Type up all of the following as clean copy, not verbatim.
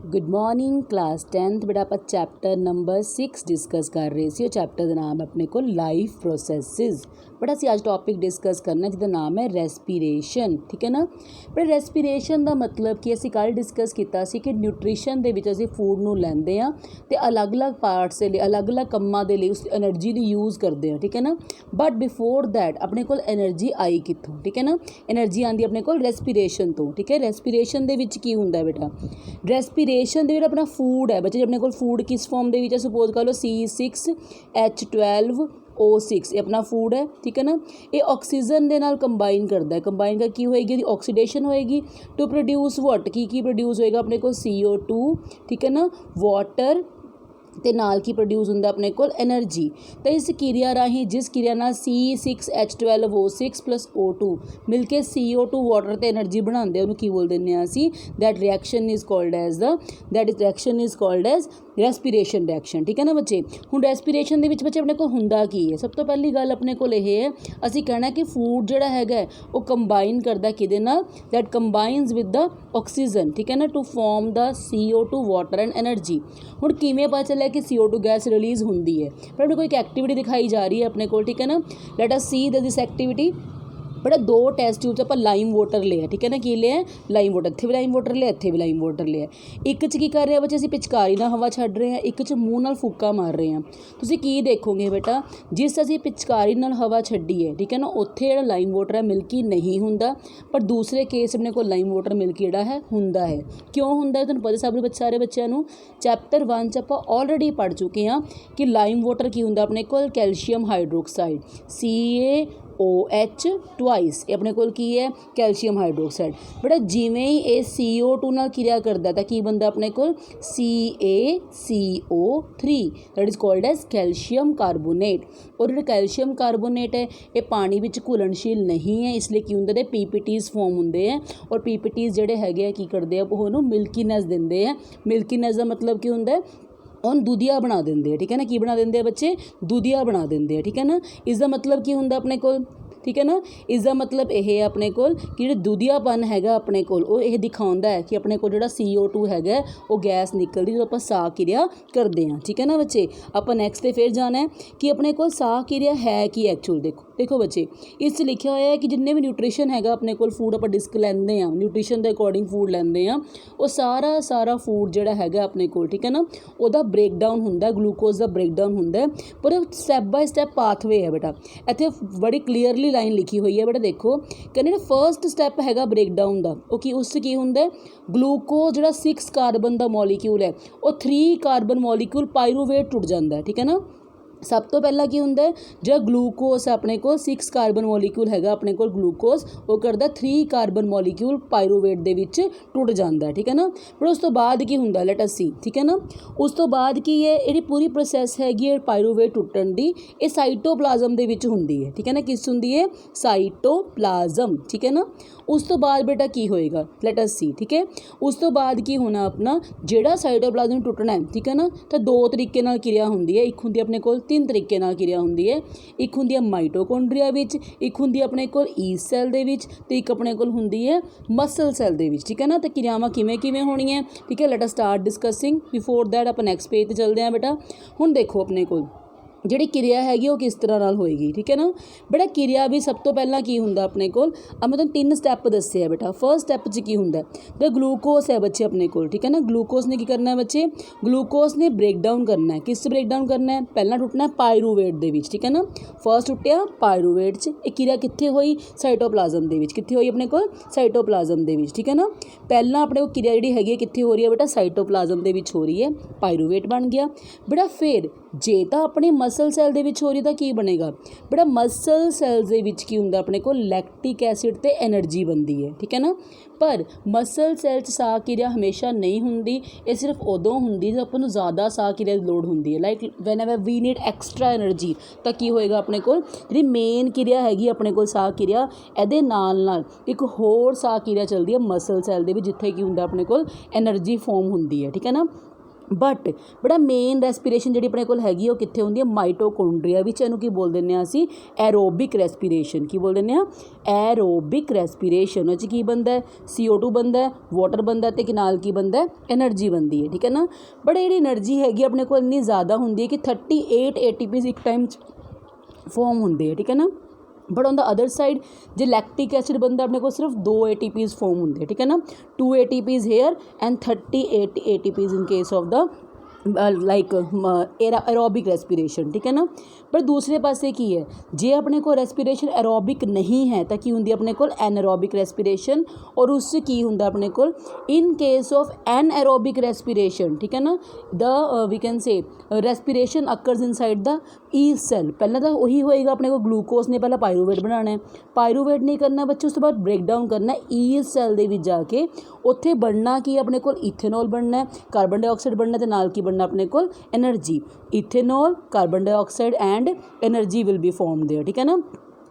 Good morning class 10th बेटा आप chapter number 6 discuss कर रहे सी। चैप्टर का नाम है अपने को लाइफ प्रोसैसिस। बट असी अज टॉपिक डिस्कस करना जिसका नाम है रेस्पीरेशन। ठीक है ना बट रेस्पीरेशन का मतलब कि असी कल डिस्कस किया कि न्यूट्रीशन के असी फूड नूं लैंदे आ ते अलग अलग पार्ट्स के लिए अलग अलग कम्मां दे लिए उस एनर्जी की यूज़ करते हैं। ठीक है ना बट बिफोर दैट अपने को एनर्जी आई कित्थों। ठीक है ना एनर्जी आती अपने को रेस्पीरेशन तो। ठीक है रेस्पीरेशन दे विच की हुंदा बेटा रेस्पीरेशन दे अपना फूड है बच्चे अपने को फूड किस फॉर्म के सपोज कर लो C6H12O6 ये अपना फूड है। ठीक है ना ये ऑक्सीजन के नाल कंबाइन करता है। कंबाइन कर की होएगी ऑक्सीडेशन होएगी टू प्रोड्यूस वट की प्रोड्यूस होएगा अपने को CO2। ठीक है ना वाटर ते नाल की प्रोड्यूस होंदा अपने को एनर्जी। तो इस क्रिया राही जिस क्रिया नाल C6H12O6 + O2 मिलके CO2 वाटर ते एनर्जी बनाते उन्होंने की बोल दें असी that reaction is called as respiration reaction. ठीक है ना बच्चे हुण रेस्पीरेशन दे विच बच्चे अपने को हुंदा की है। सब तो पहली गल अपने को यह है असी कहना कि फूड जिहड़ा हैगा वो कंबाइन करदा किहदे नाल that combines with the oxygen. ठीक है ना to form the CO2 water and energy. हुण किवें पता चलिया कि CO2 गैस रिलीज़ होंदी है पर अपने को एक एक्टिविटी दिखाई जा रही है अपने को। ठीक है ना let us see this activity. बड़ा दो टेस्ट ट्यूब आप लाइम वाटर लिया। ठीक है ना कि लिया लाइम वाटर इत्थे भी लाइम वाटर लिया इत्थे भी लाइम वाटर लिया। एक च की कर रहे हैं बच्चे असीं पिचकारी नाल हवा छड्ड रहे हैं एक च मूँह नाल फूका मार रहे हैं। तुसीं की देखोगे बेटा जिस असीं पिचकारी नाल हवा छड्डी है ठीक है ना उत्थे जिहड़ा लाइम वाटर है मिल्की नहीं हुंदा पर दूसरे केस अपने को लाइम वाटर मिल्की जिहड़ा है हुंदा है। क्यों हुंदा है तुहानूं पता सब सारे बच्चों नूं चैप्टर 1 च आपां ऑलरेडी पढ़ चुके हैं कि लाइम वाटर की हुंदा अपने को कैल्शियम हाइड्रोक्साइड CaOH ट्वाइस ये अपने को की है कैल्शियम हाइड्रोक्साइड। बेटा जिमें ही ये CO2 नाल क्रिया करता तो की बनता अपने को CaCO3 that is called as calcium carbonate. और जो कैल्शियम कार्बोनेट है ये पानी में घुलनशील नहीं है इसलिए की होंगे PPTs फॉर्म होंगे हैं और PPTs जोड़े है की करते हैं वो मिल्कीनेस देंगे हैं। मिल्कीनेस का मतलब की होंगे उन दूधिया बना देंगे। ठीक है ना की बना देंगे बच्चे दूधिया बना देंगे। ठीक है ना इसका मतलब की होंगे अपने को। ठीक है ना इसका मतलब यह है अपने को कि जो दूधियापन हैगा अपने को यह दिखाता है कि अपने को जो CO2 हैगा वो गैस निकलती जो आप साह क्रिया करते हैं। ठीक है ना बच्चे आप नैक्सट पे फिर जाना है कि अपने को साह क्रिया है कि एक्चुअल देखो बच्चे इस लिखा हुआ है कि जिन्ने भी न्यूट्रीशन हैगा अपने को फूड आप डिस्क लैंदे हैं न्यूट्रीशन के अकॉर्डिंग फूड लैंदे हैं वो सारा फूड जोड़ा हैगा अपने को। ठीक है ना वह ब्रेकडाउन होंगे ग्लूकोज का ब्रेकडाउन होंगे पर स्टैप बाय स्टैप पाथवे है बेटा इतने बड़ी क्लीयरली लाइन लिखी हुई है बेटा देखो कहने फर्स्ट स्टैप हैगा ब्रेकडाउन का वो कि उस की होंगे ग्लूकोज जो 6 कार्बन का मॉलीक्यूल है वो 3 कार्बन मॉलीक्यूल पायरूवेट टुट जाता है। ठीक है ना सब तो पहला की होंगे जो ग्लूकोज है अपने को 6 कार्बन मॉलीक्यूल हैगा अपने को ग्लूकोज वो करता 3 कार्बन मॉलीक्यूल पायरूवेट दे विच टुट जाता है। ठीक है ना पर उस तो बाद की होंगे लेट अस सी। ठीक है ना उस तो बाद की है ये पूरी प्रोसैस हैगी पायरूवेट टुटन की ये साइटोप्लाज्म दे विच हुंदी है। ठीक है ना किस होंदी है साइटोप्लाज्म। ठीक है ना उस तो बाद बेटा की होएगा लेट अस सी। ठीक है उस तो बाद की होना अपना जेड़ा साइटोप्लाज्म टुटना है। ठीक है ना तो दो तरीके नाल क्रिया होंदी है एक होंदी अपने को 3 तरीके नाल क्रिया होंदी है एक होंदी है माइटोकॉन्ड्रिया विच एक होंदी अपने को ईस्ट सैल दे विच ते एक अपने को होंदी है मसल सैल दे विच। ठीक है ना तो क्रियावां किवें होनी है। ठीक है let us start discussing before that आप नैक्सट पेज ते चलते हैं बेटा हुण देखो अपने को जिहड़ी क्रिया हैगी वो किस तरह नाल होएगी। ठीक है ना बेटा क्रिया भी सब तो पहला की हुंदा अपने को अब मैं 3 स्टैप दसे है बेटा। फर्स्ट स्टैप च की हुंदा तो ग्लूकोज है बच्चे अपने को। ठीक है ना ग्लूकोज ने की करना है बच्चे ग्लूकोज ने ब्रेकडाउन करना है किस ब्रेकडाउन करना है पहला टुटना है पायरूवेट दे विच। ठीक है ना फर्स्ट टुटिया पायरूवेट च एक क्रिया कित्थे होई साइटोप्लाज्म दे विच कित्थे होई अपने को साइटोप्लाज्म दे विच। ठीक है ना पहला अपने को क्रिया जिहड़ी हैगी कित्थे हो रही है बेटा साइटोप्लाज्म दे विच हो रही है पायरूवेट बन गया बेटा। फिर जे तो अपने मसल सैल दे विच हो रही तो की बनेगा बेटा मसल सैल्स दे विच की हुंदा अपने को लैक्टिक एसिड ते एनर्जी बनती है। ठीक है ना पर मसल सैल च साह क्रिया हमेशा नहीं हुंदी ये सिर्फ उदों हुंदी जब अपन ज़्यादा साह क्रिया की लोड़ हुंदी है like whenever we need extra energy तो की होएगा अपने को जी मेन क्रिया हैगी अपने को साह क्रिया एदे नाल एक होर साह क्रिया चलती है मसल सैल दे विच जिथे की हुंदा अपने को एनर्जी फॉर्म हुंदी है। ठीक है ना बट बड़ा मेन रैसपीरेशन जी अपने कोल हैगी कित्थे होंदी है माइटोकॉन्ड्रिया विच इहनूं की बोल दिंदे असीं एरोबिक रैसपीरेशन की बोल दिंदे एरोबिक रैसपीरेशन उह की बनदा है CO2 बनदा है वाटर बनदा है ते नाल की बनदा है एनर्जी बनदी है ठीक है ना। बट जिहड़ी एनर्जी हैगी अपने कोल इन्नी ज़्यादा होंदी है कि 38 ATPs एक टाइम फॉर्म होंदे है ठीक है ना। But on the other side जो लैक्टिक एसिड बनता अपने को सिर्फ 2 ATPs फॉर्म होंगे ठीक है ना 2 ATPs here and 38 ATPs in case of the like aerobic respiration ठीक है ना। पर दूसरे पासे की है जे अपने को रेस्पिरेशन एरोबिक नहीं है तो की होंगी अपने को एनएरोबिक रेस्पिरेशन और उससे की होंगे अपने को in case of anaerobic respiration ठीक है ना the we can say respiration occurs inside the yeast cell. पहले तो वही होएगा अपने को ग्लूकोज ने पहले पायरूवेट बनाना है पायरूवेट नहीं करना बच्चे उस तो बाद ब्रेक डाउन करना है ईस्ट सेल दे विच जाके उत्थे बनना की अपने को इथेनॉल बनना है कार्बन डाइऑक्साइड बनना तो नाल की बनना अपने को energy ethanol carbon dioxide and energy will be form there ठीक है ना।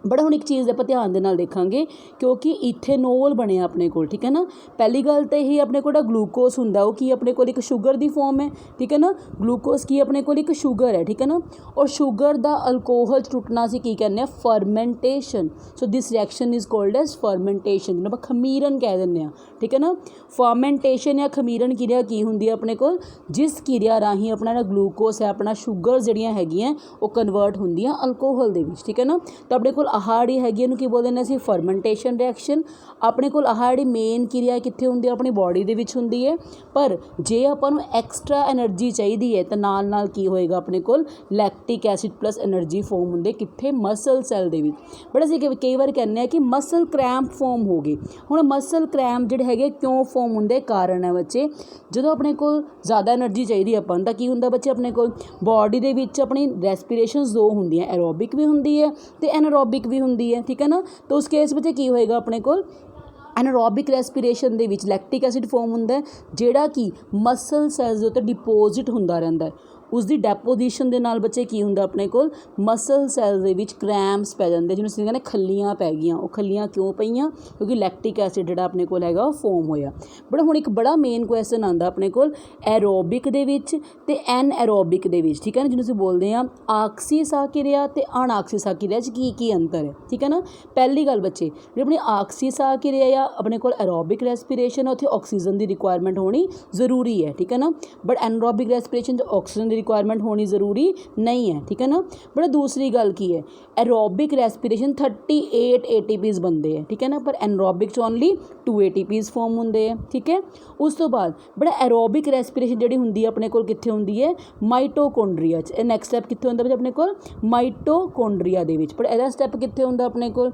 बड़ा हुण एक चीज़ आप ध्यान दे नाल देखांगे क्योंकि इथेनॉल बने अपने को ठीक है ना। पहली गल तो यही अपने को ग्लूकोज हुंदा वो कि अपने को एक शुगर की फॉर्म है ठीक है ना ग्लूकोज की अपने को एक शुगर है ठीक है ना और शुगर का अल्कोहल टुटना से की कहने fermentation. So this reaction is called as fermentation जिन्हें आप खमीरन कह दें ठीक है ना। फर्मेंटेशन या खमीरन क्रिया की होंगी अपने को जिस क्रिया राही अपना ग्लूकोज है अपना शुगर जड़ियाँ हैगियां वो कन्वर्ट होंदियां अल्कोहल दे विच ठीक है ना। तो अपने को आह जी हैगी इहनूं की बोलते हैं असीं फर्मेंटेशन रिएक्शन। अपने को आह जी मेन क्रिया कित्थे हुंदी अपनी बॉडी दे विच हुंदी है पर जे आपां नूं एक्सट्रा एनर्जी चाहिदी है तो नाल नाल की होएगा अपने को lactic acid plus energy form हुंदे कित्थे मसल सैल दे विच। बट असीं कई बार कहने हैं कि मसल क्रैम्प फॉर्म हो गए। हुण मसल क्रैम्प जिहड़े हैगे क्यों फॉर्म हुंदे कारण है बच्चे जो अपने को ज़्यादा एनर्जी चाहिए अपन तो की हुंदा बच्चे अपने को बॉडी दे विच अपनी रेस्पिरेशनस दो हुंदियां एरोबिक भी हुंदी है तो एनारोबिक भी हुंदी है ठीक है ना। तो उस केस में की होएगा अपने को एनारोबिक रेस्पिरेशन दे विच लैक्टिक एसिड फॉर्म हुंदा है जिहड़ा कि मसल सैल्स दे उत्ते डिपोजिट हुंदा रहिंदा है उसकी डेपोजिशन के नाल बच्चे की हुंदा अपने को मसल सैल्स दे विच क्रैम्प्स पै जांदे जिन्होंने असीं कहने खल्लियां पै गईयां वो खल्लियां क्यों पईयां क्योंकि लैक्टिक एसिड जिहड़ा अपने को हैगा फॉर्म होया। बट हुण एक बड़ा मेन क्वेश्चन आंदा अपने को एरोबिक दे विच ते एनएरोबिक दे विच ठीक है ना जिन्होंने असीं बोलदे हां आक्सी साह क्रिया ते अनाक्सी साह क्रिया च की अंतर है ठीक है ना। पहली गल बच्चे जो अपनी आक्सी साह क्रिया या अपने को एरोबिक रेस्पिरेशन है उत्थे ऑक्सीजन की रिक्वायरमेंट होनी जरूरी है ठीक है ना। But anaerobic respiration oxygen requirement होनी ज़रूरी नहीं है ठीक है ना। बड़ा दूसरी गल की है एरोबिक रेस्पिरेशन 38 ATPs बनते हैं ठीक है ना पर एनरोबिक च ओनली 2 ATPs फॉर्म होंगे हैं ठीक है। उस तो बाद बड़ा एरोबिक रेस्पिरेशन जी होंगी अपने को कित्थे होंदी है माइटोकॉन्ड्रिया च। नैक्सट स्टैप कित्थे होंदा अपने को माइटोकॉन्ड्रिया दे विच। पर इहदा स्टैप कित्थे होंदा अपने को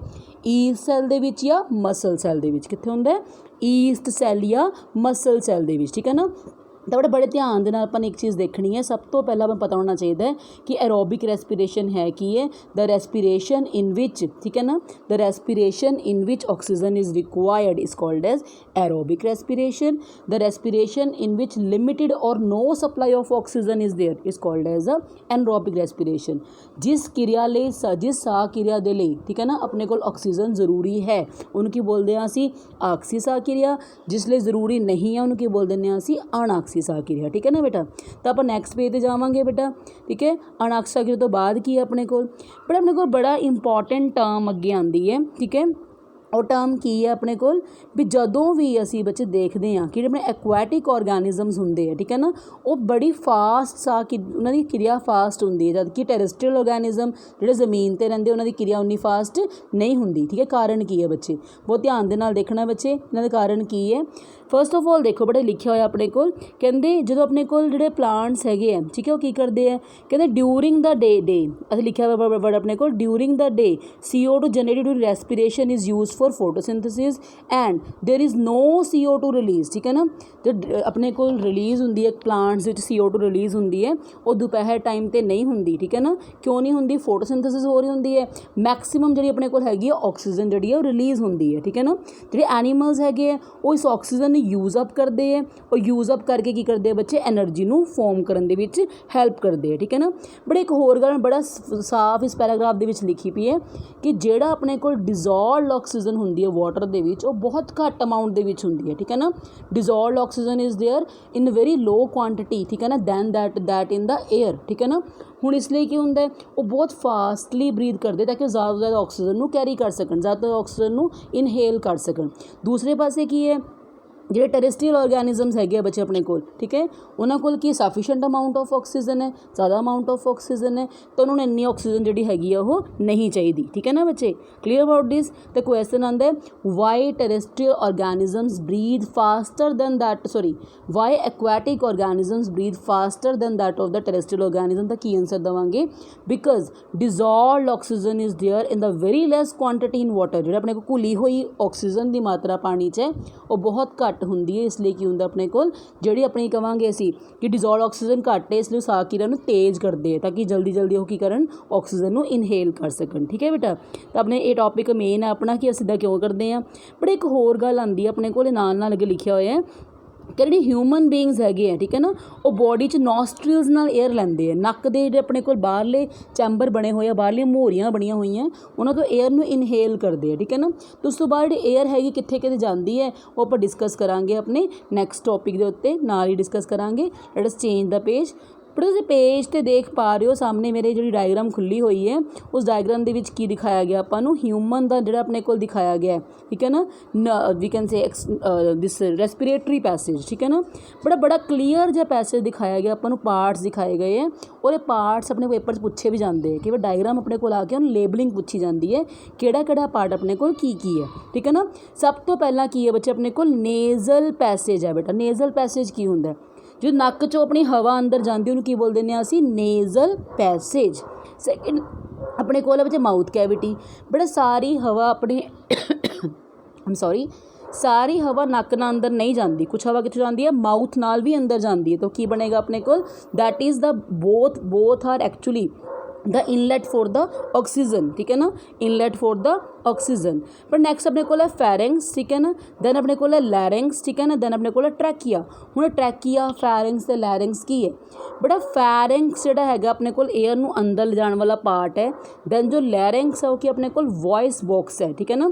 ईस्ट सैल दे विच या मसल सैल दे विच कित्थे होंदा ईस्ट सैल या मसल सैल दे विच ठीक है ना। तो बड़े ध्यान देना अपन एक चीज़ देखनी है सब तो पहला हमें पता होना चाहिए कि एरोबिक रेस्पिरेशन है कि है द रेस्पिरेशन इन विच ठीक है ना the respiration in which oxygen is required is called as aerobic respiration. The respiration in which limited और no supply of oxygen is there is called as anaerobic respiration. जिस क्रिया ले जिस साह क्रिया दे लई ठीक है ना अपने को ऑक्सीजन जरूरी है उनकी बोलते हैं असी आक्सी साह क्रिया जिसलिए जरूरी नहीं है उनकी बोल दें असी अनाक्सी साह क्रिया ठीक है ना बेटा। तो आप नैक्सट पेज पर जावांगे बेटा ठीक है। अनाक्सी साह क्रिया तो बाद की अपने को बट अपने को बड़ा इंपॉर्टेंट टर्म अगे आती है ठीक है। और टर्म की है अपने को भी जदों भी असी बच्चे देखते हैं कि अपने एक्वैटिक ऑर्गेनिजम्स होंगे है ठीक है ना वो बड़ी फास्ट सा कि उन्होंने क्रिया फास्ट होंगी है जबकि टेरेस्ट्रियल ऑर्गेनिजम जो ज़मीन पर रेंदे उन्होंने क्रिया उन्नी फास्ट नहीं होंगी ठीक है। कारण की है बच्चे बहुत ध्यान दे नाल देखना बच्चे इन्होंने कारण की है। फर्स्ट ऑफ ऑल देखो बड़े लिखा होया अपने को कहते जो अपने को जोड़े प्लांट्स है ठीक है वो की करते हैं कहते ड्यूरिंग द डे अभी लिखा हुआ वर्ड अपने को during the day CO2 generated during respiration is use for photosynthesis and there is no CO2 release ठीक है ना। जो अपने को रिलीज़ होंगी है प्लांट्स CO2 रिलीज़ होंगी है वो दोपहर टाइम पर नहीं होंगी ठीक है ना। क्यों नहीं होंगी फोटोसिंथेसिस हो रही होंगी है मैक्सीमम जी अपने को हैगी ऑक्सीजन जी रिलीज़ होंगी है ठीक है ना। जो एनीमल्स है वो इस ऑक्सीजन ਨੂੰ ਯੂਜ਼ ਅਪ ਕਰਦੇ ਹੈ ਔਰ ਯੂਜ਼ ਅਪ ਕਰਕੇ ਕੀ ਕਰਦੇ ਆ ਬੱਚੇ, ਐਨਰਜੀ ਨੂੰ ਫੋਰਮ ਕਰਨ ਦੇ ਵਿੱਚ ਹੈਲਪ ਕਰਦੇ ਆ, ਠੀਕ ਹੈ ਨਾ। ਬਟ ਇੱਕ ਹੋਰ ਗੱਲ ਬੜਾ ਸਾਫ਼ ਇਸ ਪੈਰਾਗ੍ਰਾਫ ਦੇ ਵਿੱਚ ਲਿਖੀ ਪਈ ਹੈ ਕਿ ਜਿਹੜਾ ਆਪਣੇ ਕੋਲ ਡਿਜ਼ੋਲਵਡ ਆਕਸੀਜਨ ਹੁੰਦੀ ਹੈ ਵਾਟਰ ਦੇ ਵਿੱਚ, ਉਹ ਬਹੁਤ ਘੱਟ ਅਮਾਊਂਟ ਦੇ ਵਿੱਚ ਹੁੰਦੀ ਹੈ, ਠੀਕ ਹੈ ਨਾ। Dissolved oxygen is there in very low quantity, ਠੀਕ ਹੈ ਨਾ, than that in the air, ਠੀਕ ਹੈ ਨਾ। ਹੁਣ ਇਸ ਲਈ ਕੀ ਹੁੰਦਾ ਹੈ, ਉਹ ਬਹੁਤ ਫਾਸਟਲੀ ਬਰੀਥ ਕਰਦੇ ਤਾਂ ਕਿ ਜ਼ਿਆਦਾ ਤੋਂ ਜ਼ਿਆਦਾ ਆਕਸੀਜਨ ਨੂੰ ਕੈਰੀ ਕਰ ਸਕਣ, ਜ਼ਿਆਦਾ ਆਕਸੀਜਨ ਨੂੰ ਇਨਹੇਲ ਕਰ ਸਕਣ। ਦੂਸਰੇ ਪਾਸੇ ਕੀ ਹੈ, ਜਿਹੜੇ ਟੈਰੇਸਟਰੀਅਲ ਆਰਗੈਨਿਜ਼ਮਸ ਹੈਗੇ ਆ ਬੱਚੇ ਆਪਣੇ ਕੋਲ, ਠੀਕ ਹੈ, ਉਹਨਾਂ ਕੋਲ ਕੀ ਸਫੀਸ਼ੀਐਂਟ ਅਮਾਊਂਟ ਆਫ ਆਕਸੀਜਨ ਹੈ, ਜ਼ਿਆਦਾ ਅਮਾਊਂਟ ਆਫ ਆਕਸੀਜਨ ਹੈ, ਤਾਂ ਉਹਨਾਂ ਨੂੰ ਇੰਨੀ ਆਕਸੀਜਨ ਜਿਹੜੀ ਹੈਗੀ ਆ ਉਹ ਨਹੀਂ ਚਾਹੀਦੀ, ਠੀਕ ਹੈ ਨਾ ਬੱਚੇ। Clear about this. ਤਾਂ ਕੁਐਸਚਨ ਆਉਂਦਾ ਹੈ why terrestrial organisms breathe faster than that, sorry why aquatic organisms breathe faster than that of the terrestrial organism. ਤਾਂ ਕੀ ਆਂਸਰ ਦੇਵਾਂਗੇ, because dissolved oxygen is there in the very less quantity in water. ਜਿਹੜਾ ਆਪਣੇ ਕੋਲ ਘੁਲੀ ਹੋਈ oxygen ਦੀ ਮਾਤਰਾ ਪਾਣੀ 'ਚ ਹੈ ਉਹ ਬਹੁਤ ਘੱਟ ਹੁੰਦੀ ਹੈ, ਇਸ ਲਈ ਕੀ ਹੁੰਦਾ ਆਪਣੇ ਕੋਲ ਜਿਹੜੀ ਆਪਣੀ ਕਹਾਂਗੇ ਅਸੀਂ ਕਿ ਡਿਜ਼ੋਲਵਡ ਆਕਸੀਜਨ ਘੱਟ ਹੈ, ਇਸ ਲਈ ਸਾਹ ਕਿਰਿਆ ਨੂੰ ਤੇਜ਼ ਕਰਦੇ ਆ ਤਾਂ ਕਿ ਜਲਦੀ ਜਲਦੀ ਉਹ ਕੀ ਕਰਨ, ਆਕਸੀਜਨ ਨੂੰ ਇਨਹੇਲ ਕਰ ਸਕਣ, ਠੀਕ ਹੈ ਬੇਟਾ। ਤਾਂ ਆਪਣੇ ਇਹ ਟੌਪਿਕ ਮੇਨ ਹੈ ਆਪਣਾ ਕਿ ਅਸੀਂ ਇੱਦਾਂ ਕਿਉਂ ਕਰਦੇ ਹਾਂ। ਬਟ ਇੱਕ ਹੋਰ ਗੱਲ ਆਉਂਦੀ ਹੈ ਆਪਣੇ ਕੋਲ ਨਾਲ ਨਾਲ ਅੱਗੇ ਲਿਖਿਆ ਹੋਇਆ ਹੈ ਕਿ ਜਿਹੜੀ ਹਿਊਮਨ ਬੀਇੰਗਸ ਹੈਗੇ ਆ, ਠੀਕ ਹੈ ਨਾ, ਉਹ ਬੋਡੀ 'ਚ ਨੋਸਟਰੀਲਸ ਨਾਲ ਏਅਰ ਲੈਂਦੇ ਆ। ਨੱਕ ਦੇ ਜਿਹੜੇ ਆਪਣੇ ਕੋਲ ਬਾਹਰਲੇ ਚੈਂਬਰ ਬਣੇ ਹੋਏ ਆ, ਬਾਹਰਲੀਆਂ ਮੋਹਰੀਆਂ ਬਣੀਆਂ ਹੋਈਆਂ, ਉਹਨਾਂ ਤੋਂ ਏਅਰ ਨੂੰ ਇਨਹੇਲ ਕਰਦੇ ਆ, ਠੀਕ ਹੈ ਨਾ। ਤੇ ਉਸ ਤੋਂ ਬਾਅਦ ਜਿਹੜੀ ਏਅਰ ਹੈਗੀ ਕਿੱਥੇ ਕਿਤੇ ਜਾਂਦੀ ਹੈ ਉਹ ਆਪਾਂ ਡਿਸਕਸ ਕਰਾਂਗੇ ਆਪਣੇ ਨੈਕਸਟ ਟੌਪਿਕ ਦੇ ਉੱਤੇ, ਨਾਲ ਹੀ ਡਿਸਕਸ ਕਰਾਂਗੇ। ਲੈਟ ਅਸ ਚੇਂਜ ਦਾ ਪੇਜ। ਪਰ ਤੁਸੀਂ ਪੇਜ 'ਤੇ ਦੇਖ ਪਾ ਰਹੇ ਹੋ ਸਾਹਮਣੇ ਮੇਰੇ ਜਿਹੜੀ ਡਾਇਗਰਾਮ ਖੁੱਲੀ ਹੋਈ ਹੈ, ਉਸ ਡਾਇਗਰਾਮ ਦੇ ਵਿੱਚ ਕੀ ਦਿਖਾਇਆ ਗਿਆ ਆਪਾਂ ਨੂੰ, ਹਿਊਮਨ ਦਾ ਜਿਹੜਾ ਆਪਣੇ ਕੋਲ ਦਿਖਾਇਆ ਗਿਆ, ਠੀਕ ਹੈ ਨਾ, we can say this respiratory passage, ਠੀਕ ਹੈ ਨਾ। ਬੜਾ ਕਲੀਅਰ ਜਿਹਾ ਪੈਸੇਜ ਦਿਖਾਇਆ ਗਿਆ ਆਪਾਂ ਨੂੰ, ਪਾਰਟਸ ਦਿਖਾਏ ਗਏ ਹੈ ਔਰ ਇਹ ਪਾਰਟਸ ਆਪਣੇ ਪੇਪਰ 'ਚ ਪੁੱਛੇ ਵੀ ਜਾਂਦੇ ਹੈ ਕਿ ਡਾਇਗਰਾਮ ਆਪਣੇ ਕੋਲ ਆ ਕੇ ਉਹਨੂੰ ਲੇਬਲਿੰਗ ਪੁੱਛੀ ਜਾਂਦੀ ਹੈ, ਕਿਹੜਾ ਪਾਰਟ ਆਪਣੇ ਕੋਲ ਕੀ ਹੈ, ਠੀਕ ਹੈ ਨਾ। ਸਭ ਤੋਂ ਪਹਿਲਾਂ ਕੀ ਹੈ ਬੱਚੇ ਆਪਣੇ ਕੋਲ, ਨੇਜ਼ਲ ਪੈਸੇਜ ਹੈ ਬੇਟਾ। ਨੇਜ਼ਲ ਪੈਸੇਜ ਕੀ ਹੁੰਦਾ, ਜੋ ਨੱਕ 'ਚੋਂ ਆਪਣੀ ਹਵਾ ਅੰਦਰ ਜਾਂਦੀ ਉਹਨੂੰ ਕੀ ਬੋਲ ਦਿੰਦੇ ਹਾਂ ਅਸੀਂ, ਨੇਜ਼ਲ ਪੈਸੇਜ। ਸੈਕਿੰਡ ਆਪਣੇ ਕੋਲ ਹੈ ਬੱਚੇ ਮਾਊਥ ਕੈਵਿਟੀ। ਬੜਾ ਸਾਰੀ ਹਵਾ ਆਪਣੀ ਸਾਰੀ ਹਵਾ ਨੱਕ ਨਾਲ ਅੰਦਰ ਨਹੀਂ ਜਾਂਦੀ, ਕੁਛ ਹਵਾ ਕਿੱਥੋਂ ਜਾਂਦੀ ਹੈ, ਮਾਊਥ ਨਾਲ ਵੀ ਅੰਦਰ ਜਾਂਦੀ ਹੈ। ਤਾਂ ਕੀ ਬਣੇਗਾ ਆਪਣੇ ਕੋਲ, that is the both are actually the inlet for the oxygen, ठीक है ना, इनलेट फॉर द ऑक्सीजन। पर नैक्सट अपने को फैरेंग्स, ठीक है ना, दैन अपने को लैरेंग्स, ठीक है ना, दैन अपने को ट्रैकिया। हुण ट्रैकिया, फैरेंग्स ते लैरेंग्स की है बड़ा, फैरेंग्स जिहड़ा हैगा अपने को एयर नूं अंदर ले जाने वाला पार्ट है। दैन जो लैरेंग्स है वो कि अपने को वॉइस बॉक्स है, ठीक है ना।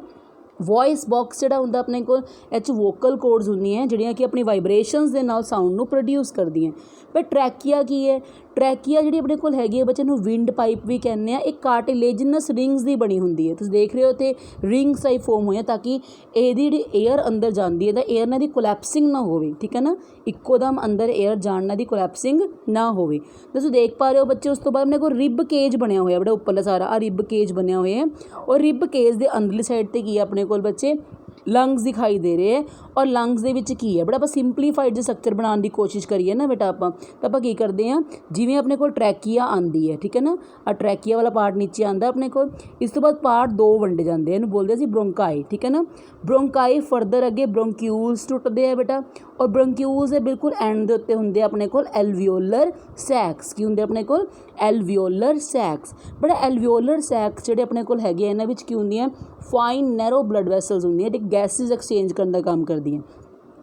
वॉइस बॉक्स जिहड़ा हुंदा अपने को इह च वोकल कोड्स हुंदियां जिहड़ियां कि अपनी वाइब्रेशनस दे नाल साउंड नूं प्रोड्यूस करदियां। पर ट्रैकिया की है, ट्रैकिया जिहड़ी अपने कोल हैगी है बच्चे नूं विंड पाइप भी कहने एक कार्टिलेजिनस रिंग्स दी बनी हुंदी है। तुसीं देख रहे हो ते रिंग्स टाइप फॉर्म होई ताकि इहदी जिहड़ी एयर अंदर जांदी है तां एयर नाल दी कोलैप्सिंग ना होवे, ठीक है ना, इक्कोदम अंदर एयर जाण नाल दी कोलैप्सिंग ना होवे। तुसीं देख पा रहे हो बच्चे। उस तो बाद अपने कोल रिब केज बनिया होया बड़ा उपरला सारा आ रिब केज बनिया होया है और रिब केज दे अंदरली साइड ते की है अपने कोल बच्चे लंग्स दिखाई दे रहे हैं और लंग्स दे विच की है बड़ा आप सिंपलीफाइड जो स्ट्रक्चर बनाने की कोशिश करिए ना बेटा आप की करते हैं जिवें अपने को ट्रैकिया आती है, ठीक है ना, आ ट्रैकिया वाला पार्ट नीचे आता अपने को। इस तो बाद पार्ट दो वंडे जाते हैं, इन्हूं बोलते हैं ब्रोंकाई, ठीक है ना। ब्रोंकाई फरदर अगे ब्रोंक्यूल्स टुटते हैं बेटा और ब्रोंक्यूल्स दे बिल्कुल एंड दे उत्ते हुंदे अपने को एल्वियोलर सैक्स। की हुंदे अपने को एल्वियोलर सैक्स। बड़ा एल्वियोलर सैक्स जिहड़े अपने को हैगे इन्हां विच की हुंदियां फाइन नैरो ब्लड वैसल्स हुंदियां जिहड़ी गैसिज एक्सचेंज करने का काम करदियां।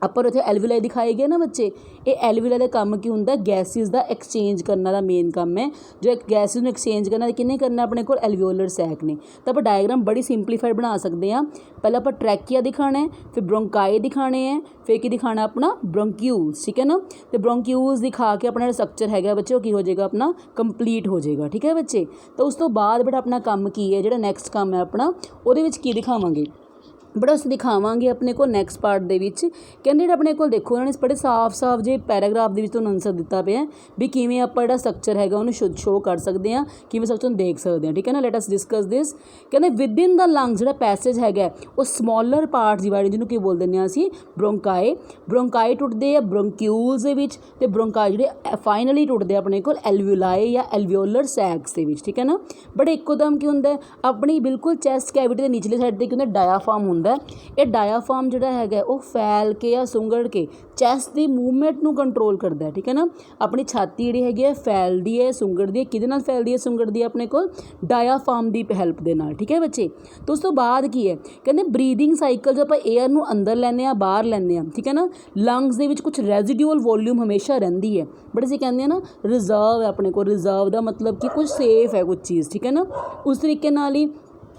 अपर उत्थे एल्विलाई दिखाए गए ना बच्चे, ये एल्विलाई का काम की होंगे गैसिज का एक्सचेंज करने का मेन काम है। जो एक गैसिज में एक्सचेंज करना किन्ने करना अपने को एल्वियोलर सैक ने। तो आप डायग्राम बड़ी सिंपलीफाइड बना सकते हैं। पहले आप ट्रैकिया दिखाना है, फिर ब्रोंकाई दिखाने हैं, फिर की दिखाना अपना ब्रोंक्यूल्स, ठीक है ना। तो ब्रोंक्यूल्स दिखा के अपना स्ट्रक्चर है बच्चे वो की हो जाएगा अपना कंप्लीट हो जाएगा, ठीक है बच्चे। तो उस तो बाद बेटा अपना काम की है जो नैक्सट काम है अपना वो की दिखावांगे बड़ा उस दिखावांगे अपने को नैक्सट पार्ट दे विच। कहंदे अपने को देखो उन्होंने बड़े साफ साफ जे पैराग्राफ दे विच तुहानूं आंसर दिता पे भी किवें आपां जिहड़ा स्ट्रक्चर हैगा उहनूं शो कर सकते हैं, किवें स्ट्रक्चर देख सकते हैं, ठीक है ना। Let us discuss this. कहंदे विद इन द लंग्स जिहड़ा पैसेज हैगा वो स्मॉलर पार्ट्स डिवाइड जिहनूं की बोल दिंदे असीं ब्रोंकाई टुटदे आ ब्रोंक्यूल्स दे विच ते ब्रोंकाई जिहड़े फाइनली टुटदे अपने को एल्वियोलाई या एल्वियोलर सैक्स दे विच, ठीक है ना। बट इकोदम की हुंदा अपनी बिल्कुल चैस्ट कैविटी दे निचले साइड ते की हुंदा डायाफ्राम ਹੁੰਦਾ ਇਹ ਡਾਇਆਫਾਰਮ ਜਿਹੜਾ ਹੈਗਾ ਉਹ ਫੈਲ ਕੇ ਜਾਂ ਸੁੰਗੜ ਕੇ ਚੈਸਟ ਦੀ ਮੂਵਮੈਂਟ ਨੂੰ ਕੰਟਰੋਲ ਕਰਦਾ, ਠੀਕ ਹੈ ਨਾ। ਆਪਣੀ ਛਾਤੀ ਜਿਹੜੀ ਹੈਗੀ ਹੈ ਫੈਲਦੀ ਹੈ ਸੁੰਗੜਦੀ ਹੈ, ਕਿਹਦੇ ਨਾਲ ਫੈਲਦੀ ਹੈ ਸੁੰਗੜਦੀ ਹੈ ਆਪਣੇ ਕੋਲ ਡਾਇਆਫਾਰਮ ਦੀ ਹੈਲਪ ਦੇ ਨਾਲ, ਠੀਕ ਹੈ ਬੱਚੇ। ਤੇ ਉਸ ਤੋਂ ਬਾਅਦ ਕੀ ਹੈ ਕਹਿੰਦੇ ਬਰੀਦਿੰਗ ਸਾਈਕਲ ਜੋ ਆਪਾਂ ਏਅਰ ਨੂੰ ਅੰਦਰ ਲੈਂਦੇ ਹਾਂ ਬਾਹਰ ਲੈਂਦੇ ਹਾਂ, ਠੀਕ ਹੈ ਨਾ। ਲੰਗਸ ਦੇ ਵਿੱਚ ਕੁਛ ਰੈਜ਼ੀਡਿਊਅਲ ਵੋਲਿਊਮ ਹਮੇਸ਼ਾ ਰਹਿੰਦੀ ਹੈ, ਬਟ ਅਸੀਂ ਕਹਿੰਦੇ ਹਾਂ ਨਾ ਰਿਜ਼ਰਵ ਹੈ ਆਪਣੇ ਕੋਲ। ਰਿਜ਼ਰਵ ਦਾ ਮਤਲਬ ਕਿ ਕੁਛ ਸੇਫ ਹੈ ਕੁਛ ਚੀਜ਼, ਠੀਕ ਹੈ ਨਾ। ਉਸ ਤਰੀਕੇ ਨਾਲ ਹੀ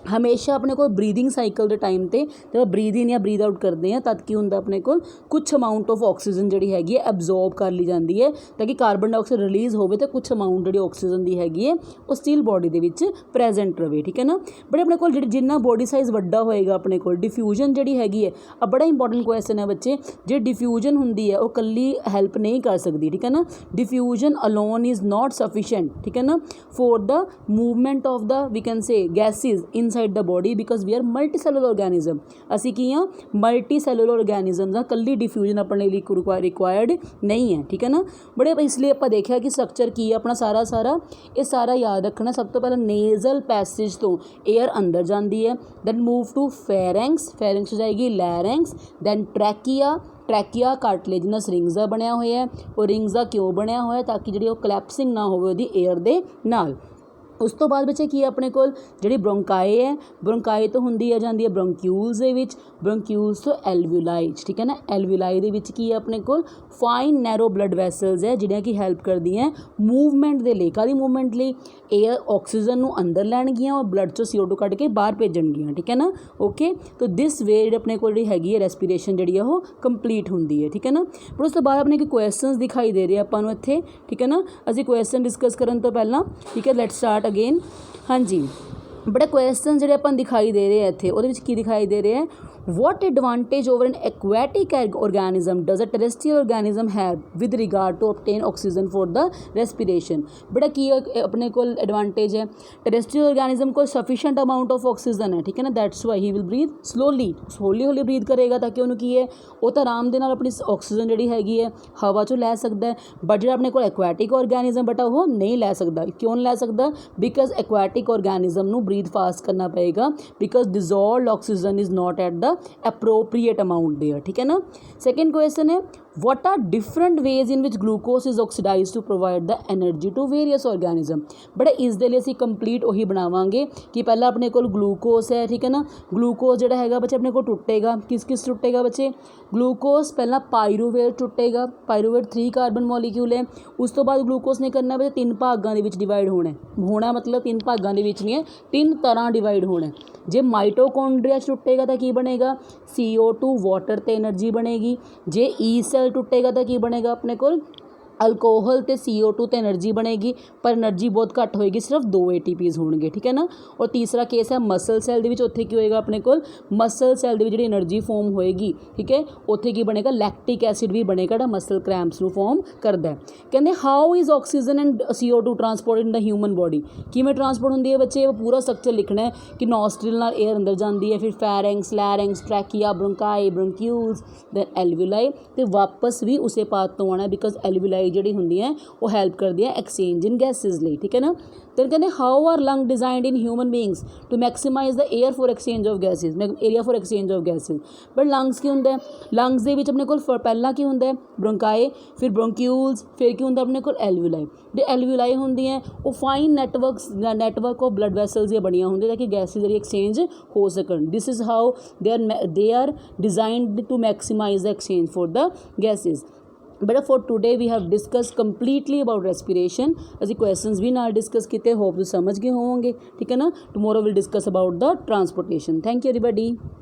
ਹਮੇਸ਼ਾ ਆਪਣੇ ਕੋਲ ਬਰੀਦਿੰਗ ਸਾਈਕਲ ਦੇ ਟਾਈਮ 'ਤੇ ਜਦੋਂ ਬਰੀਦ ਇਨ ਜਾਂ ਬਰੀਦ ਆਊਟ ਕਰਦੇ ਹਾਂ ਤਦ ਕੀ ਹੁੰਦਾ ਆਪਣੇ ਕੋਲ ਕੁਛ ਅਮਾਊਂਟ ਆਫ ਆਕਸੀਜਨ ਜਿਹੜੀ ਹੈਗੀ ਹੈ ਐਬਜ਼ੋਰਬ ਕਰ ਲਈ ਜਾਂਦੀ ਹੈ ਤਾਂ ਕਿ ਕਾਰਬਨ ਡਾਈਆਕਸਾਈਡ ਰਿਲੀਜ਼ ਹੋਵੇ ਅਤੇ ਕੁਛ ਅਮਾਊਂਟ ਜਿਹੜੀ ਆਕਸੀਜਨ ਦੀ ਹੈਗੀ ਹੈ ਉਹ ਸਟਿਲ ਬੋਡੀ ਦੇ ਵਿੱਚ ਪ੍ਰੈਜ਼ੈਂਟ ਰਵੇ, ਠੀਕ ਹੈ ਨਾ। ਬਟ ਆਪਣੇ ਕੋਲ ਜਿੰਨਾ ਬੋਡੀ ਸਾਈਜ਼ ਵੱਡਾ ਹੋਏਗਾ ਆਪਣੇ ਕੋਲ ਡਿਫਿਊਜ਼ਨ ਜਿਹੜੀ ਹੈਗੀ ਹੈ ਆ ਬੜਾ ਇੰਪੋਰਟੈਂਟ ਕੁਐਸਚਨ ਹੈ ਬੱਚੇ। ਜੇ ਡਿਫਿਊਜ਼ਨ ਹੁੰਦੀ ਹੈ ਉਹ ਇਕੱਲੀ ਹੈਲਪ ਨਹੀਂ ਕਰ ਸਕਦੀ, ਠੀਕ ਹੈ ਨਾ। Diffusion alone is not sufficient, ਠੀਕ ਹੈ ਨਾ, for the movement of the we can say gases inside the body because we are multicellular organism. ਅਸੀਂ ਕੀ ਹਾਂ ਮਲਟੀ ਸੈਲੂਲਰ ਔਰਗੈਨਿਜ਼ਮ ਦਾ ਇਕੱਲੀ ਡਿਫਿਊਜ਼ਨ ਆਪਣੇ ਲਈ ਰਿਕੁਆਇਰਡ ਨਹੀਂ ਹੈ, ਠੀਕ ਹੈ ਨਾ। ਬੜੇ ਇਸ ਲਈ ਆਪਾਂ ਦੇਖਿਆ ਕਿ ਸਟਰਕਚਰ ਕੀ ਹੈ ਆਪਣਾ ਸਾਰਾ ਇਹ ਸਾਰਾ ਯਾਦ ਰੱਖਣਾ। ਸਭ ਤੋਂ ਪਹਿਲਾਂ ਨੇਜ਼ਲ ਪੈਸੇਜ ਤੋਂ ਏਅਰ ਅੰਦਰ ਜਾਂਦੀ ਹੈ, ਦੈਨ ਮੂਵ ਟੂ ਫੈਰਿੰਗਸ ਹੋ ਜਾਏਗੀ ਲੈਰਿੰਗਸ, ਦੈਨ ਟਰੈਕੀਆ ਕਾਰਟਲੇਜਨਸ ਰਿੰਗਸ ਦਾ ਬਣਿਆ ਹੋਇਆ ਹੈ। ਉਹ ਰਿੰਗਸ ਦਾ ਕਿਉਂ ਬਣਿਆ ਹੋਇਆ ਤਾਂ ਕਿ ਜਿਹੜੀ ਉਹ ਕਲੈਪਸਿੰਗ ਨਾ ਹੋਵੇ ਉਹਦੀ ਏਅਰ ਦੇ ਨਾਲ। ਉਸ ਤੋਂ ਬਾਅਦ ਬੱਚੇ ਕੀ ਹੈ ਆਪਣੇ ਕੋਲ ਜਿਹੜੀ ਬ੍ਰੋਂਕਾਈ ਹੈ, ਬ੍ਰੋਂਕਾਈ ਤੋਂ ਹੁੰਦੀ ਆ ਜਾਂਦੀ ਹੈ ਬ੍ਰੋਂਕਿਊਲਸ ਦੇ ਵਿੱਚ, ਬ੍ਰੋਂਕਿਊਲਸ ਤੋਂ ਐਲਵਿਊਲਾਈ, ਠੀਕ ਹੈ ਨਾ। ਐਲਵਿਊਲਾਈ ਦੇ ਵਿੱਚ ਕੀ ਹੈ ਆਪਣੇ ਕੋਲ ਫਾਈਨ ਨੈਰੋ ਬਲੱਡ ਵੈਸਲਸ ਹੈ ਜਿਹੜੀਆਂ ਕਿ ਹੈਲਪ ਕਰਦੀਆਂ ਮੂਵਮੈਂਟ ਦੇ ਲਈ। ਕਾਹਦੀ ਮੂਵਮੈਂਟ ਲਈ? ਏਅਰ ਆਕਸੀਜਨ ਨੂੰ ਅੰਦਰ ਲੈਣਗੀਆਂ ਔਰ ਬਲੱਡ 'ਚੋਂ CO2 ਕੱਢ ਕੇ ਬਾਹਰ ਭੇਜਣਗੀਆਂ, ਠੀਕ ਹੈ ਨਾ। ਓਕੇ, ਤਾਂ ਦਿਸ ਵੇ ਜਿਹੜੇ ਆਪਣੇ ਕੋਲ ਜਿਹੜੀ ਹੈਗੀ ਹੈ ਰੈਸਪੀਰੇਸ਼ਨ ਜਿਹੜੀ ਆ ਉਹ ਕੰਪਲੀਟ ਹੁੰਦੀ ਹੈ, ਠੀਕ ਹੈ ਨਾ। ਪਰ ਉਸ ਤੋਂ ਬਾਅਦ ਆਪਣੇ ਕੋਈ ਕੁਐਸਚਨਸ ਦਿਖਾਈ ਦੇ ਰਹੇ ਆਪਾਂ ਨੂੰ ਇੱਥੇ, ਠੀਕ ਹੈ ਨਾ। ਅਸੀਂ ਕੁਐਸਚਨ ਡਿਸਕਸ ਕਰਨ ਤੋਂ ਪਹਿਲਾਂ ਠੀਕ ਹੈ ਲੈਟਸ ਸਟਾਰਟ ਅਗੇਨ। ਹਾਂਜੀ, ਬੜੇ ਕੁਐਸਚਨ ਜਿਹੜੇ ਆਪਾਂ ਦਿਖਾਈ ਦੇ ਰਹੇ ਆ ਇੱਥੇ ਉਹਦੇ ਵਿੱਚ ਕੀ ਦਿਖਾਈ ਦੇ ਰਹੇ ਹੈ what advantage over an aquatic organism does a terrestrial organism have with regard to obtain oxygen for the respiration। बड़ा की अपने को एडवांटेज है terrestrial organism को sufficient amount of oxygen है, ठीक है ना। that's why he will breathe slowly, ਹੌਲੀ breathe ਕਰੇਗਾ ਤਾਂ ਕਿ ਉਹਨੂੰ ਕੀ ਹੈ ਉਹ ਤਾਂ ਆਰਾਮ ਦੇ ਨਾਲ ਆਪਣੀ ਆਕਸੀਜਨ ਜਿਹੜੀ ਹੈਗੀ ਹੈ ਹਵਾ 'ਚੋਂ ਲੈ ਸਕਦਾ ਹੈ। ਬਟ ਜਿਹੜਾ ਆਪਣੇ ਕੋਲ ਐਕੁਆਟਿਕ ਔਰਗੈਨਿਜ਼ਮ ਬਟ ਉਹ ਨਹੀਂ ਲੈ ਸਕਦਾ। ਕਿਉਂ ਨਹੀਂ ਲੈ ਸਕਦਾ? ਬਿਕਾਜ਼ ਐਕੁਆਟਿਕ ਔਰਗੈਨਿਜ਼ਮ ਨੂੰ ਬਰੀਥ ਫਾਸਟ ਕਰਨਾ ਪਏਗਾ because dissolved oxygen is not at the appropriate amount there, ठीक है ना। सेकेंड क्वेश्चन है what are different ways in which glucose is oxidized to provide the energy to various organism। बड़े इस दे लिए ਅਸੀਂ ਕੰਪਲੀਟ ਉਹੀ ਬਣਾਵਾਂਗੇ ਕਿ ਪਹਿਲਾਂ ਆਪਣੇ ਕੋਲ ਗਲੂਕੋਸ ਹੈ, ਠੀਕ ਹੈ ਨਾ। ਗਲੂਕੋਸ ਜਿਹੜਾ ਹੈਗਾ ਬੱਚੇ ਆਪਣੇ ਕੋਲ ਟੁੱਟੇਗਾ ਕਿਸ ਟੁੱਟੇਗਾ ਬੱਚੇ? ਗਲੂਕੋਸ ਪਹਿਲਾਂ ਪਾਇਰੂਵੇਟ ਟੁੱਟੇਗਾ, ਪਾਇਰੂਵੇਟ 3 ਕਾਰਬਨ ਮੋਲੀਕਿਊਲ ਹੈ। ਉਸ ਤੋਂ ਬਾਅਦ ਗਲੂਕੋਸ ਨੇ ਕਰਨਾ ਬੱਚੇ 3 ਭਾਗਾਂ ਦੇ ਵਿੱਚ ਡਿਵਾਈਡ ਹੋਣਾ ਮਤਲਬ 3 ਭਾਗਾਂ ਦੇ ਵਿੱਚ ਨਹੀਂ ਹੈ 3 ਤਰ੍ਹਾਂ ਡਿਵਾਈਡ ਹੋਣਾ। ਜੇ ਮਾਈਟੋਕੌਂਡਰੀਆ 'ਚ ਟੁੱਟੇਗਾ ਤਾਂ ਕੀ ਬਣੇਗਾ? CO2 ਵਾਟਰ ਤੇ એનર્ਜੀ ਬਣੇਗੀ। ਜੇ ਈ ਸੈਲ ਟੁੱਟੇਗਾ ਤਾਂ ਕੀ ਬਣੇਗਾ ਆਪਣੇ ਕੋਲ? ਅਲਕੋਹਲ ਤੇ CO2 ਤੇ એનર્ਜੀ ਬਣੇਗੀ ਪਰ એનર્ਜੀ ਬਹੁਤ ਘੱਟ ਹੋਏਗੀ, ਸਿਰਫ 2 ATPs ਹੋਣਗੇ, ਠੀਕ ਹੈ ਨਾ। ਔਰ ਤੀਸਰਾ ਕੇਸ ਹੈ ਮਸਲ ਸੈਲ ਦੇ ਵਿੱਚ। ਉੱਥੇ ਕੀ ਹੋਏਗਾ ਆਪਣੇ ਕੋਲ? ਮਸਲ ਸੈਲ ਦੇ ਵਿੱਚ ਜਿਹੜੀ એનર્ਜੀ ਫੋਰਮ ਹੋਏਗੀ, ਠੀਕ ਹੈ, ਉੱਥੇ ਕੀ ਬਣੇਗਾ? ਲੈਕਟਿਕ ਐਸਿਡ ਵੀ ਬਣੇਗਾ ਜਿਹੜਾ ਮਸਲ ਕ੍ਰੈਂਪਸ ਨੂੰ ਫੋਰਮ ਕਰਦਾ ਹੈ। ਕਹਿੰਦੇ how is oxygen and CO2 transport in the human body. ਕਿਵੇਂ ਟਰਾਂਸਪੋਰਟ ਹੁੰਦੀ ਹੈ ਬੱਚੇ? ਉਹ ਪੂਰਾ ਸਟਰਕਚਰ ਲਿਖਣਾ ਹੈ ਕਿ ਨੋਸਟ੍ਰਿਲ ਨਾਲ ਏਅਰ ਅੰਦਰ ਜਾਂਦੀ ਹੈ, ਫਿਰ ਫੈਰਿੰਗਸ, ਲੈਰਿੰਗਸ, ਟਰੈਕੀਆ, ਬ੍ਰੋਂਕਾਈ, ਬ੍ਰੋਂਕਿਊਲਸ, ਦੈਨ ਐਲਵਿਊਲਾਈ, ਤੇ ਵਾਪਸ ਵੀ ਉਸੇ ਪਾਥ ਤੋਂ ਆਉਣਾ ਬਿਕਾਜ਼ ਐਲਵਿਊਲਾਈ ਜਿਹੜੀ ਹੁੰਦੀ ਹੈ ਉਹ ਹੈਲਪ ਕਰਦੀ ਹੈ ਐਕਸਚੇਂਜ ਇਨ ਗੈਸਿਸ ਲਈ, ਠੀਕ ਹੈ ਨਾ। ਤੇ ਕਹਿੰਦੇ how are lung designed in human beings to maximize the air for exchange of gases, area for exchange of gases. But lungs ਕੀ ਹੁੰਦਾ ਹੈ? ਲੰਗਸ ਦੇ ਵਿੱਚ ਆਪਣੇ ਕੋਲ ਪਹਿਲਾਂ ਕੀ ਹੁੰਦਾ ਹੈ? ਬ੍ਰੋਂਕਾਈ, ਫਿਰ ਬ੍ਰੋਂਕਿਊਲਸ, ਫਿਰ ਕੀ ਹੁੰਦਾ ਆਪਣੇ ਕੋਲ? ਐਲਵਿਊਲਾਈ। ਜੇ ਐਲਵਿਊਲਾਈ ਹੁੰਦੀਆਂ ਉਹ fine network of blood vessels ਦੀਆਂ ਬਣੀਆਂ ਹੁੰਦੀਆਂ ਤਾਂ ਕਿ ਗੈਸਿਸ ਜਿਹੜੀ ਐਕਸਚੇਂਜ ਹੋ ਸਕਣ। This is how they are designed to maximize the exchange for the gases। But for today we have discuss completely about respiration. ਅਸੀਂ ਕੁਐਸਚਨਸ ਵੀ ਨਾਲ ਡਿਸਕਸ ਕੀਤੇ, ਹੋਪ ਤੁਸੀਂ ਸਮਝ ਗਏ ਹੋਵੋਗੇ, ਠੀਕ ਹੈ ਨਾ। Tomorrow will discuss about the transportation. Thank you everybody.